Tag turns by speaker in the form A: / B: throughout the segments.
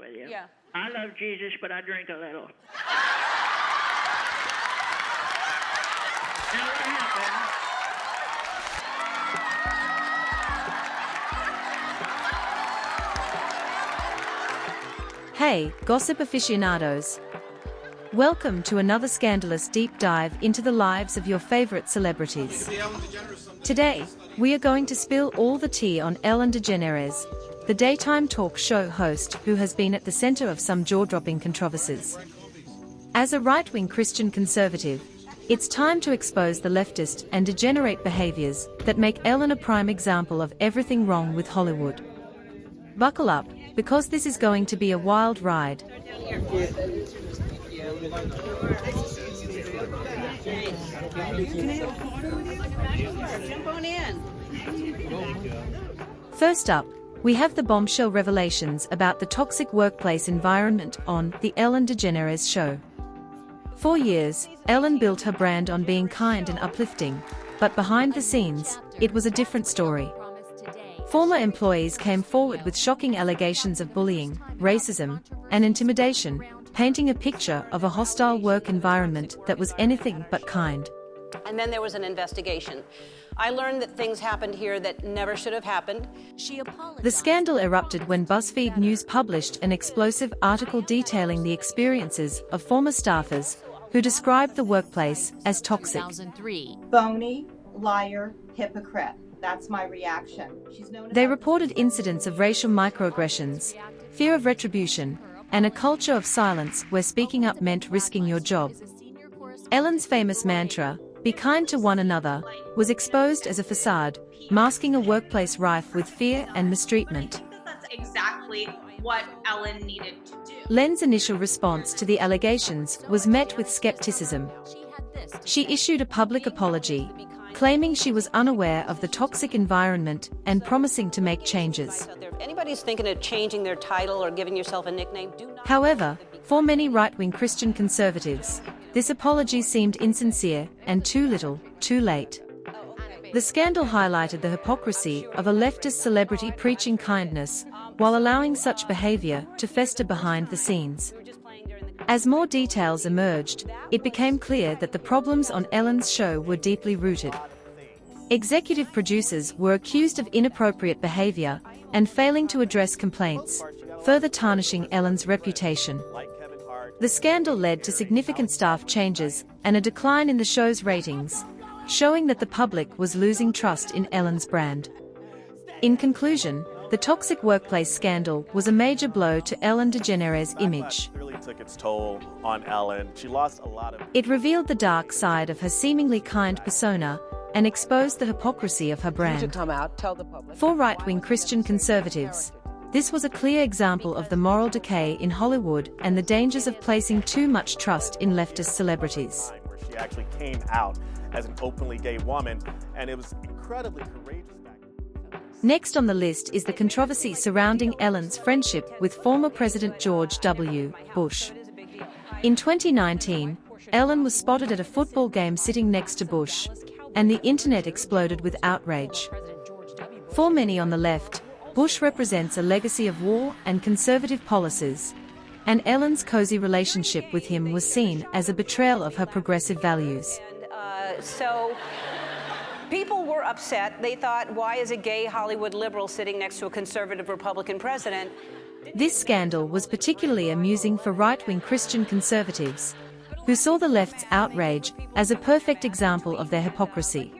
A: with you.
B: Yeah.
A: I love Jesus, but I drink a little. Now what happened?
C: Hey, gossip aficionados. Welcome to another scandalous deep dive into the lives of your favorite celebrities. Today, we are going to spill all the tea on Ellen Degeneres, the daytime talk show host who has been at the center of some jaw-dropping controversies. As a right-wing Christian conservative, it's time to expose the leftist and degenerate behaviors that make Ellen a prime example of everything wrong with Hollywood. Buckle up, because this is going to be a wild ride. First up, we have the bombshell revelations about the toxic workplace environment on The Ellen Degeneres Show. For years, Ellen built her brand on being kind and uplifting, but behind the scenes, it was a different story. Former employees came forward with shocking allegations of bullying, racism, and intimidation, painting a picture of a hostile work environment that was anything but kind.
B: And then there was an investigation. I learned that things happened here that never should have happened.
C: The scandal erupted when BuzzFeed News published an explosive article detailing the experiences of former staffers who described the workplace as toxic.
D: Phony, liar, hypocrite. That's my reaction.
C: They reported incidents of racial microaggressions, fear of retribution, and a culture of silence where speaking up meant risking your job. Ellen's famous mantra, "Be kind to one another," was exposed as a facade, masking a workplace rife with fear and mistreatment.
E: That's exactly what Ellen needed to do.
C: Ellen's initial response to the allegations was met with skepticism. She issued a public apology, claiming she was unaware of the toxic environment and promising to make changes.
B: If anybody's thinking of changing their title or giving yourself a nickname, do not.
C: However, for many right-wing Christian conservatives, this apology seemed insincere and too little, too late. The scandal highlighted the hypocrisy of a leftist celebrity preaching kindness while allowing such behavior to fester behind the scenes. As more details emerged, it became clear that the problems on Ellen's show were deeply rooted. Executive producers were accused of inappropriate behavior and failing to address complaints, further tarnishing Ellen's reputation. The scandal led to significant staff changes and a decline in the show's ratings, showing that the public was losing trust in Ellen's brand. In conclusion, the toxic workplace scandal was a major blow to Ellen Degeneres' image.
F: Took its toll on Ellen. She lost a lot of.
C: It revealed the dark side of her seemingly kind persona and exposed the hypocrisy of her brand. For right-wing Christian conservatives, this was a clear example of the moral decay in Hollywood and the dangers of placing too much trust in leftist celebrities.
F: Where she actually came out as an openly gay woman, and it was incredibly courageous.
C: Next on the list is the controversy surrounding Ellen's friendship with former President George W. Bush. In 2019, Ellen was spotted at a football game sitting next to Bush, and the internet exploded with outrage. For many on the left, Bush represents a legacy of war and conservative policies, and Ellen's cozy relationship with him was seen as a betrayal of her progressive values.
B: So people were upset. They thought, why is a gay Hollywood liberal sitting next to a conservative Republican president?
C: This scandal was particularly amusing for right-wing Christian conservatives, who saw the left's outrage as a perfect example of their hypocrisy.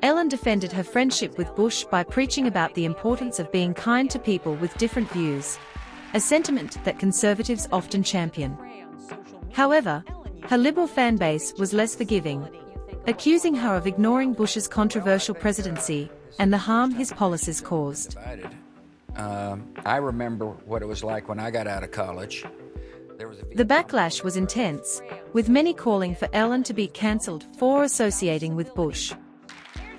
C: Ellen defended her friendship with Bush by preaching about the importance of being kind to people with different views, a sentiment that conservatives often champion. However, her liberal fan base was less forgiving, accusing her of ignoring Bush's controversial presidency and the harm his policies caused.
G: I remember what it was like when I got out of college.
C: The backlash was intense, with many calling for Ellen to be cancelled for associating with Bush.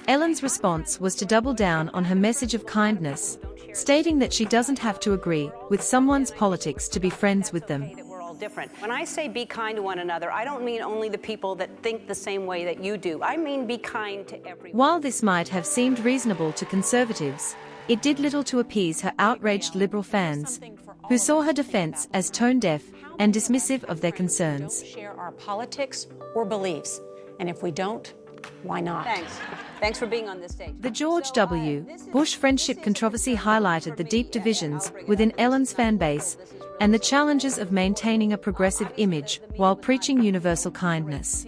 C: Ellen's response was to double down on her message of kindness, stating that she doesn't have to agree with someone's politics to be friends with them.
B: Different. When I say be kind to one another, I don't mean only the people that think the same way that you do. I mean be kind to everyone.
C: While this might have seemed reasonable to conservatives, it did little to appease her outraged liberal fans, who saw her defense as tone-deaf and dismissive of their concerns.
H: Share our politics or beliefs, and if we don't, why not?
B: Thanks for being on this stage.
C: The George W. Bush friendship controversy highlighted the deep divisions within Ellen's fan base and the challenges of maintaining a progressive image while preaching universal kindness.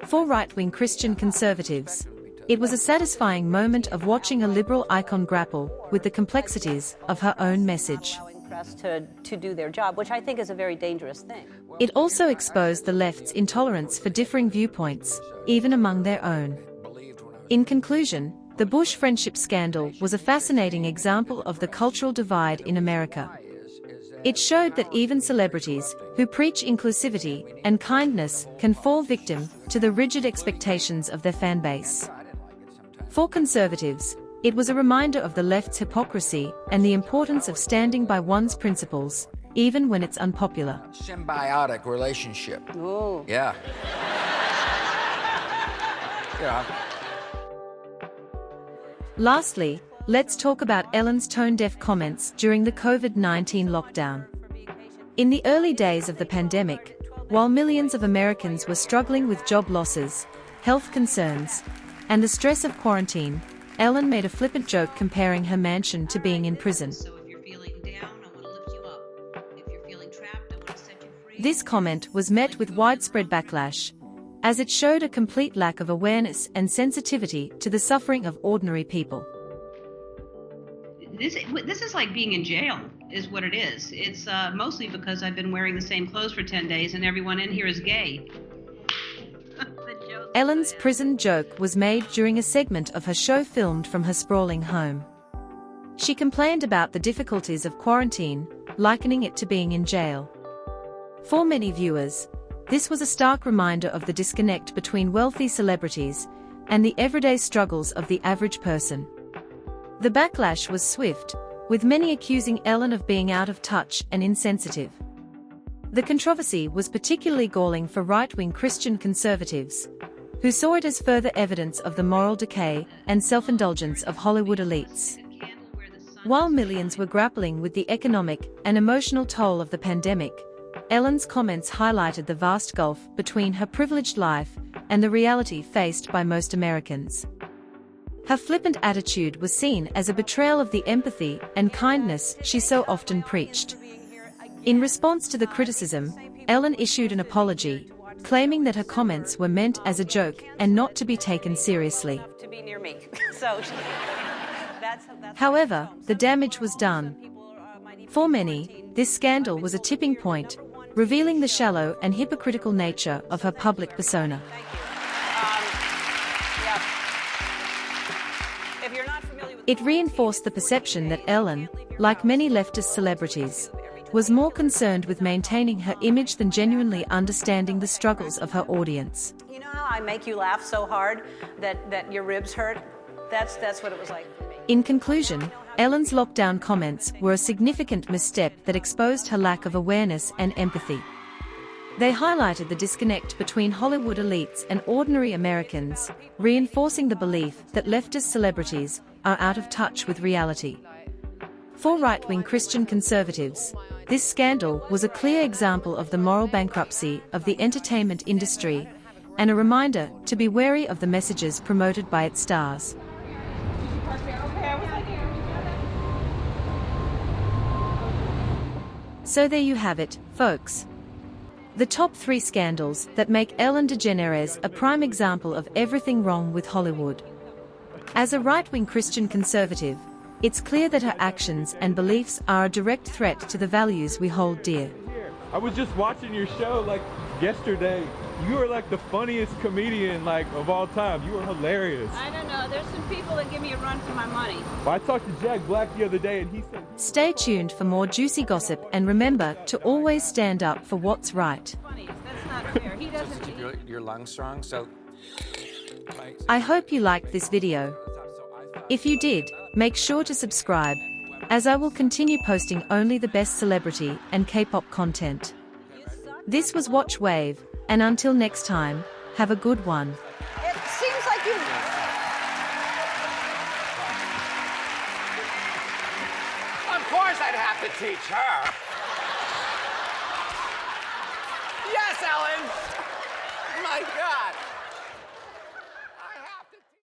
C: For right-wing Christian conservatives, it was a satisfying moment of watching a liberal icon grapple with the complexities of her own message.
B: To do their job, which I think is a very dangerous thing.
C: It also exposed the left's intolerance for differing viewpoints, even among their own. In conclusion, the Bush friendship scandal was a fascinating example of the cultural divide in America. It showed that even celebrities who preach inclusivity and kindness can fall victim to the rigid expectations of their fan base. For conservatives, it was a reminder of the left's hypocrisy and the importance of standing by one's principles, even when it's unpopular.
G: Symbiotic relationship.
B: Ooh.
G: Yeah. Yeah.
C: Lastly, let's talk about Ellen's tone-deaf comments during the COVID-19 lockdown. In the early days of the pandemic, while millions of Americans were struggling with job losses, health concerns, and the stress of quarantine, Ellen made a flippant joke comparing her mansion to being in prison.
E: So if you're feeling down, I want to lift you up. If you're feeling trapped, I want to set you free.
C: This comment was met with widespread backlash, as it showed a complete lack of awareness and sensitivity to the suffering of ordinary people.
E: This is like being in jail, is what it is. It's mostly because I've been wearing the same clothes for 10 days and everyone in here is gay.
C: Ellen's prison joke was made during a segment of her show filmed from her sprawling home. She complained about the difficulties of quarantine, likening it to being in jail. For many viewers, this was a stark reminder of the disconnect between wealthy celebrities and the everyday struggles of the average person. The backlash was swift, with many accusing Ellen of being out of touch and insensitive. The controversy was particularly galling for right-wing Christian conservatives, who saw it as further evidence of the moral decay and self-indulgence of Hollywood elites. While millions were grappling with the economic and emotional toll of the pandemic, Ellen's comments highlighted the vast gulf between her privileged life and the reality faced by most Americans. Her flippant attitude was seen as a betrayal of the empathy and kindness she so often preached. In response to the criticism, Ellen issued an apology, claiming that her comments were meant as a joke and not to be taken seriously. However, the damage was done. For many, this scandal was a tipping point, revealing the shallow and hypocritical nature of her public persona. It reinforced the perception that Ellen, like many leftist celebrities, was more concerned with maintaining her image than genuinely understanding the struggles of her audience.
B: You know how I make you laugh so hard that your ribs hurt? That's what it was like for me.
C: In conclusion, Ellen's lockdown comments were a significant misstep that exposed her lack of awareness and empathy. They highlighted the disconnect between Hollywood elites and ordinary Americans, reinforcing the belief that leftist celebrities are out of touch with reality. For right-wing Christian conservatives, this scandal was a clear example of the moral bankruptcy of the entertainment industry and a reminder to be wary of the messages promoted by its stars. So there you have it, folks. The top 3 scandals that make Ellen DeGeneres a prime example of everything wrong with Hollywood. As a right-wing Christian conservative, it's clear that her actions and beliefs are a direct threat to the values we hold dear.
I: I was just watching your show yesterday. You were the funniest comedian of all time. You were hilarious.
A: I don't know. There's some people that give me a run for my money.
I: Well, I talked to Jack Black the other day and he said...
C: Stay tuned for more juicy gossip and remember to always stand up for what's right.
A: That's not fair. He doesn't...
G: Keep your lungs strong, so...
C: I hope you liked this video. If you did, make sure to subscribe, as I will continue posting only the best celebrity and K-pop content. This was Watch Wave, and until next time, have a good one.
B: It seems like you...
G: Of course I'd have to
J: teach her. Yes, Ellen! My God.